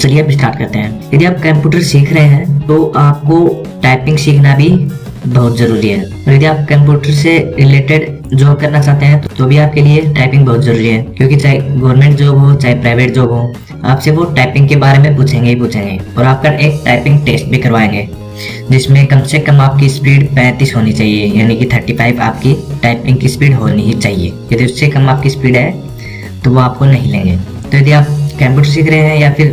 चलिए अब स्टार्ट करते हैं। यदि आप कंप्यूटर सीख रहे हैं तो आपको टाइपिंग सीखना भी बहुत जरूरी है। और यदि आप कंप्यूटर से रिलेटेड जॉब करना चाहते हैं तो भी आपके लिए टाइपिंग बहुत जरूरी है, क्योंकि चाहे गवर्नमेंट जॉब हो चाहे प्राइवेट जॉब हो, आपसे वो टाइपिंग के बारे में पूछेंगे ही पूछेंगे। और आपका एक टाइपिंग टेस्ट भी करवाएंगे जिसमें कम से कम आपकी स्पीड 35 होनी चाहिए, यानी कि 35 आपकी टाइपिंग की स्पीड होनी ही चाहिए। यदि उससे कम आपकी स्पीड है तो वो आपको नहीं लेंगे। तो यदि आप कंप्यूटर सीख रहे हैं या फिर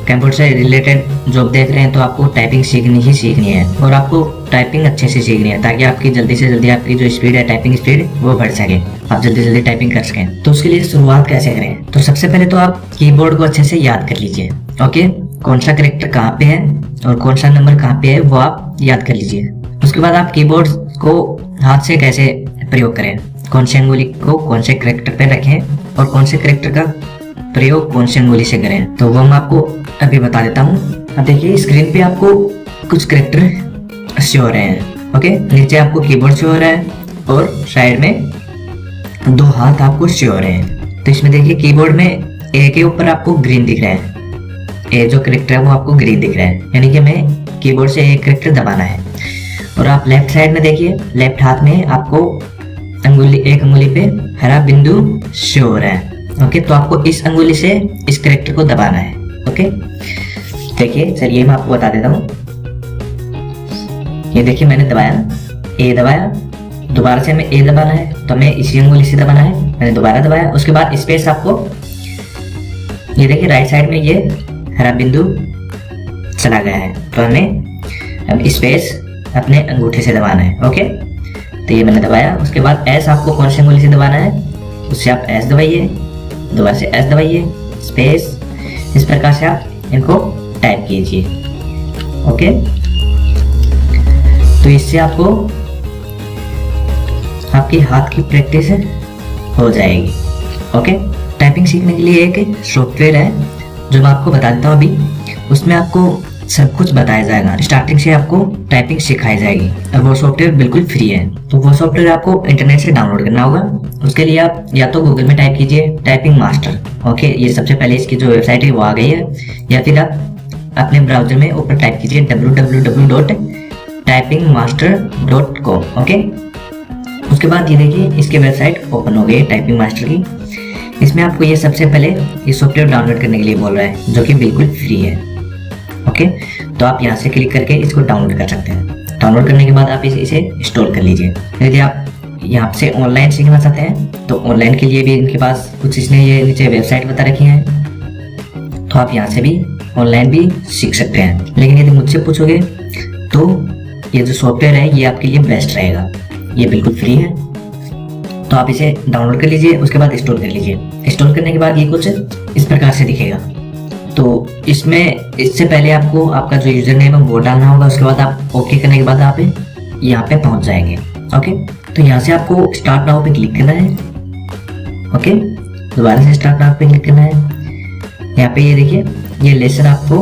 कंप्यूटर से रिलेटेड जॉब देख रहे हैं तो आपको टाइपिंग सीखनी ही सीखनी है, और आपको टाइपिंग अच्छे से सीखनी है ताकि आपकी जल्दी से जल्दी आपकी जो स्पीड है टाइपिंग स्पीड वो बढ़ सके, आप जल्दी से जल्दी टाइपिंग कर सकें। तो उसके लिए शुरुआत कैसे करें? तो सबसे पहले तो आप कीबोर्ड को अच्छे से याद कर लीजिए। ओके, कौन सा कैरेक्टर कहाँ पे है और कौन सा नंबर कहाँ पे है वो आप याद कर लीजिए। उसके बाद आप कीबोर्ड को हाथ से कैसे प्रयोग करें, कौन से अंगुली को कौन से कैरेक्टर पे रखें और कौन से कैरेक्टर का प्रयोग कौन से अंगुली से करें, तो वो मैं आपको अभी बता देता हूँ। अब देखिए स्क्रीन पे आपको कुछ कैरेक्टर शो हो रहे हैं। ओके, नीचे आपको कीबोर्ड शो हो रहा है और साइड में 2 हाथ आपको शो हो रहे हैं। तो इसमें देखिए कीबोर्ड में ए के ऊपर आपको ग्रीन दिख रहा है, ए जो कैरेक्टर है वो आपको ग्रीन दिख रहा है, यानी कि हमें कीबोर्ड से एक कैरेक्टर दबाना है। और आप लेफ्ट साइड में देखिए, लेफ्ट हाथ में आपको एक अंगुली पे हरा बिंदु शो हो रहा है। ओके, तो आपको इस अंगुली से इस कैरेक्टर को दबाना है। ओके, देखिए चलिए मैं आपको बता देता हूँ। ये देखिए मैंने दबाया, ए दबाया, दोबारा से हमें ए दबाना है तो हमें इसी अंगुली से दबाना है। मैंने दोबारा दबाया, उसके बाद स्पेस आपको, ये देखिए राइट साइड में ये हरा बिंदु चला गया है, तो हमें अब स्पेस अपने अंगूठे से दबाना है। ओके, तो ये मैंने दबाया। उसके बाद एस आपको कौन सी अंगुली से दबाना है, उससे आप एस दबाइए, दोबारा से एस दबाइए, स्पेस, इस प्रकार से आप इनको टाइप कीजिए। ओके, तो इससे आपको आपकी हाथ की प्रैक्टिस हो जाएगी। ओके, टाइपिंग सीखने के लिए एक सॉफ्टवेयर है जो मैं आपको बता देता हूँ अभी। उसमें आपको सब कुछ बताया जाएगा, स्टार्टिंग से आपको टाइपिंग सिखाई जाएगी और वो सॉफ्टवेयर बिल्कुल फ्री है। तो वो सॉफ्टवेयर आपको इंटरनेट से डाउनलोड करना होगा। उसके लिए आप या तो गूगल में टाइप कीजिए टाइपिंग मास्टर। ओके, ये सबसे पहले इसकी जो वेबसाइट है वो आ गई है, या फिर आप अपने ब्राउजर में ऊपर टाइप कीजिए www.typingmaster.com। ओके, उसके बाद ये देखिए इसकी वेबसाइट ओपन हो गई है टाइपिंग मास्टर की। इसमें आपको ये सबसे पहले ये सॉफ्टवेयर डाउनलोड करने के लिए बोल रहा है, जो कि बिल्कुल फ्री है। ओके, तो आप यहाँ से क्लिक करके इसको डाउनलोड कर सकते हैं। डाउनलोड करने के बाद आप इसे इंस्टॉल कर लीजिए। यदि आप यहाँ से ऑनलाइन सीखना चाहते हैं तो ऑनलाइन के लिए भी इनके पास कुछ इसने ये नीचे वेबसाइट बता रखी है, तो आप यहाँ से भी ऑनलाइन भी सीख सकते हैं। लेकिन यदि मुझसे पूछोगे तो ये जो सॉफ्टवेयर है ये आपके लिए बेस्ट रहेगा, ये बिल्कुल फ्री है। तो आप इसे डाउनलोड कर लीजिए, उसके बाद इंस्टॉल कर लीजिए। इंस्टॉल करने के बाद ये कुछ इस प्रकार से दिखेगा। तो इसमें इससे पहले आपको आपका जो यूजर नेम है वो डालना होगा। उसके बाद आप ओके करने के बाद आप यहाँ पे पहुंच जाएंगे। ओके, तो यहाँ से आपको स्टार्ट नाउ पे क्लिक करना है। ओके, दोबारा से स्टार्ट नाउ पे क्लिक करना है। यहाँ पे ये देखिए ये लेसन आपको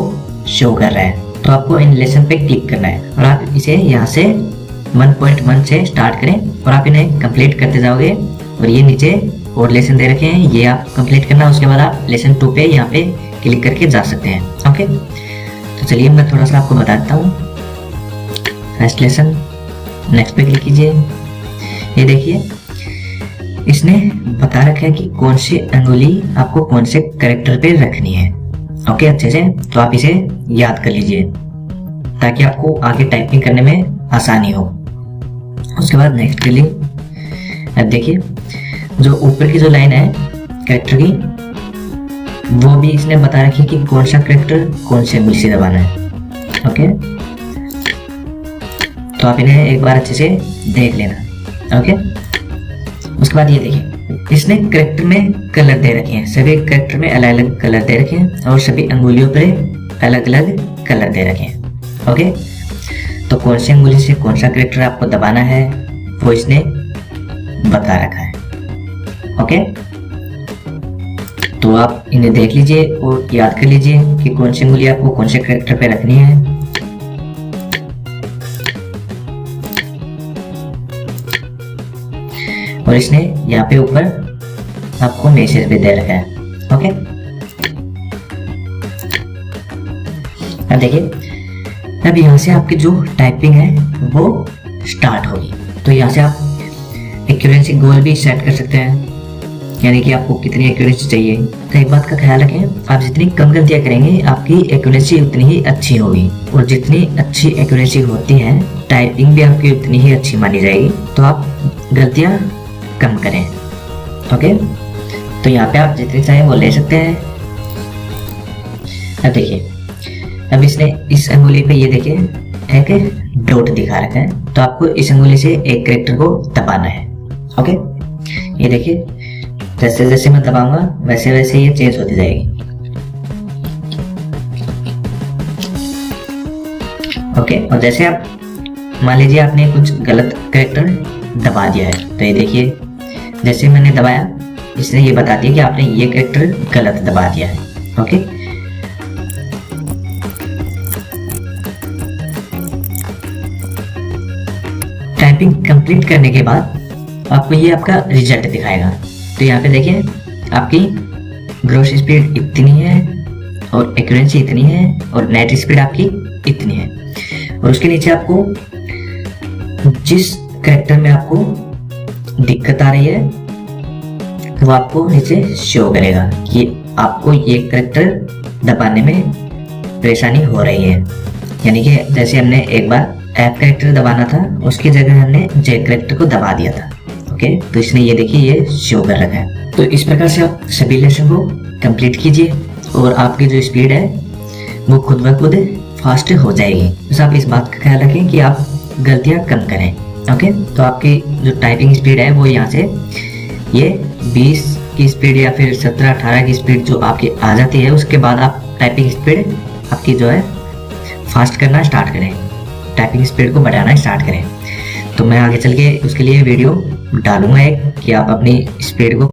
शो कर रहा है, तो आपको इन लेसन पे क्लिक करना है और आप इसे यहाँ से 1.1 से स्टार्ट करें और आप इन्हें कंप्लीट करते जाओगे। और ये नीचे और लेसन दे रखे हैं, ये आप कंप्लीट करना। उसके बाद आप लेसन 2 पे यहाँ पे क्लिक करके जा सकते हैं। ओके, तो चलिए मैं थोड़ा सा आपको बता देता हूँ। फर्स्ट लेसन, नेक्स्ट पे क्लिक कीजिए। ये देखिए इसने बता रखा है कि कौन सी अंगुली आपको कौन से कैरेक्टर पे रखनी है। ओके, अच्छे से तो आप इसे याद कर लीजिए ताकि आपको आगे टाइपिंग करने में आसानी हो। उसके बाद नेक्स्ट क्लिक। अब देखिए जो ऊपर की जो लाइन है कैरेक्टर की, वो भी इसने बता रखी कि कौन सा कैरेक्टर कौन से अंगुली से दबाना है। ओके, तो आप इन्हें एक बार अच्छे से देख लेना। ओके, उसके बाद ये देखिए इसने कैरेक्टर में कलर दे रखे हैं, सभी कैरेक्टर में अलग अलग कलर दे रखे हैं और सभी अंगुलियों पर अलग अलग कलर दे रखे हैं। ओके, तो कौन सी अंगुली से कौन सा कैरेक्टर आपको दबाना है वो इसने बता रखा है। ओके, तो आप इन्हें देख लीजिए और याद कर लीजिए कि कौन सी अंगुली आपको कौन से कैरेक्टर पे रखनी है। और इसने यहाँ पे ऊपर आपको मैसेज भी दे रखा है। ओके, अब देखिए, अब यहाँ से आपकी जो टाइपिंग है वो स्टार्ट होगी। तो यहाँ से आप एक्यूरेंसी गोल भी सेट कर सकते हैं, यानी कि आपको कितनी एक्यूरेंसी चाहिए। तो एक बात का ख्याल रखें, आप जितनी कम गलतियां करेंगे आपकी एक्यूरेंसी उतनी ही अच्छी होगी, और जितनी अच्छी एक्यूरेंसी होती है टाइपिंग भी आपकी उतनी ही अच्छी मानी जाएगी। तो आप गलतियां कम करें। ओके, तो यहाँ पे आप जितनी चाहे वो ले सकते हैं। अब देखिए, अब इसने इस अंगुली पे ये देखिए एक डॉट दिखा रखा है, तो आपको इस अंगुली से एक कैरेक्टर को दबाना है। ओके, ये देखिए, जैसे जैसे मैं दबाऊंगा वैसे वैसे ये चेंज होती जाएगी। ओके, और जैसे आप मान लीजिए आपने कुछ गलत कैरेक्टर दबा दिया है, तो ये देखिए जैसे मैंने दबाया इसने ये बता दिया कि आपने ये कैरेक्टर गलत दबा दिया है। ओके, टाइपिंग कंप्लीट करने के बाद आपको ये आपका रिजल्ट दिखाएगा। तो यहाँ पे देखिए आपकी ग्रोस स्पीड इतनी है और एक्यूरेंसी इतनी है और नेट स्पीड आपकी इतनी है, और उसके नीचे आपको जिस कैरेक्टर में आपको दिक्कत आ रही है वो आपको नीचे शो करेगा कि आपको ये कैरेक्टर दबाने में परेशानी हो रही है। यानी कि जैसे हमने एक बार एफ कैरेक्टर दबाना था उसकी जगह हमने जे कैरेक्टर को दबा दिया था। ओके, तो इसने ये देखिए ये शो कर रखा है। तो इस प्रकार से आप सभी लेसन को कंप्लीट कीजिए और आपकी जो स्पीड है वो खुद ब खुद फास्ट हो जाएगी। बस आप इस बात का ख्याल रखें कि आप गलतियां कम करें। ओके, तो आपकी जो टाइपिंग स्पीड है वो यहाँ से ये 20 की स्पीड या फिर 17-18 की स्पीड जो आपकी आ जाती है, उसके बाद आप टाइपिंग स्पीड आपकी जो है फास्ट करना स्टार्ट करें, टाइपिंग स्पीड को बढ़ाना स्टार्ट करें। तो मैं आगे चल के उसके लिए वीडियो डालूंगा एक कि आप अपनी स्पीड को